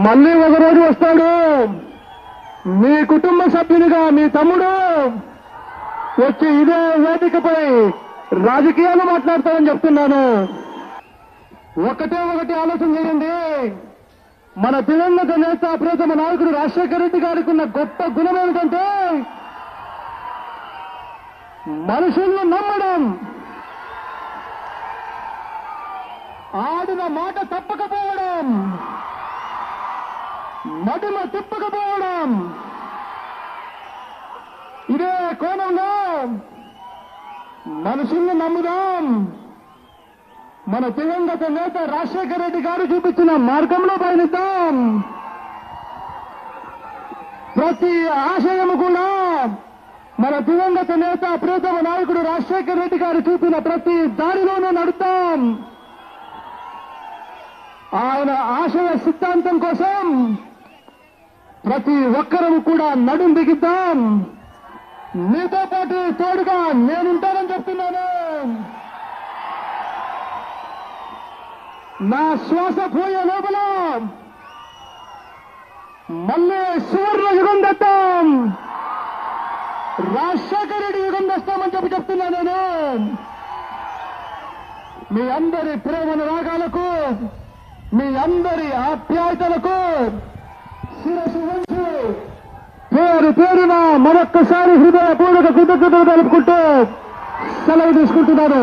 మళ్ళీ ఒక రోజు వస్తాడు, మీ కుటుంబ సభ్యునిగా మీ తమ్ముడు వచ్చి ఇదే వేదికపై రాజకీయాలు మాట్లాడతామని చెప్తున్నాను. ఒకటి ఆలోచన చేయండి. మన దివంగత నేత ప్రియతమ నాయకుడు రాజశేఖర రెడ్డి గారికి ఉన్న గొప్ప గుణం ఏమిటంటే మనుషులను నమ్మడం, ఆడిన మాట తప్పకపోవడం, నడుమ తిప్పకపోవడం. ఇదే కోణంలో మనుషుల్ని నమ్ముదాం. మన దివంగత నేత రాజశేఖర రెడ్డి గారు చూపించిన మార్గంలో పయనిద్దాం. ప్రతి ఆశయము కూడా మన దివంగత నేత ప్రియతమ నాయకుడు రాజశేఖర రెడ్డి గారు చూపిన ప్రతి దారిలోనూ నడుద్దాం. ఆయన ఆశయ సిద్ధాంతం కోసం ప్రతి ఒక్కరూ కూడా నడుం బిగిద్దాం. మీతో పాటు తోడుగా నేనుంటానని చెప్తున్నాను. నా శ్వాస పోయే లోపల మళ్ళీ సువర్ణ యుగం తెద్దాం, రాజశేఖర రెడ్డి యుగం తెస్తామని చెప్తున్నా నేను. మీ అందరి ప్రేమను రాగాలకు, మీ అందరి ఆప్యాయతలకు శిరస్సు వంచి పేరు పేరున మరొక్కసారి హృదయపూర్వక కృతజ్ఞతలు తెలుపుకుంటూ సెలవు తీసుకుంటున్నాను.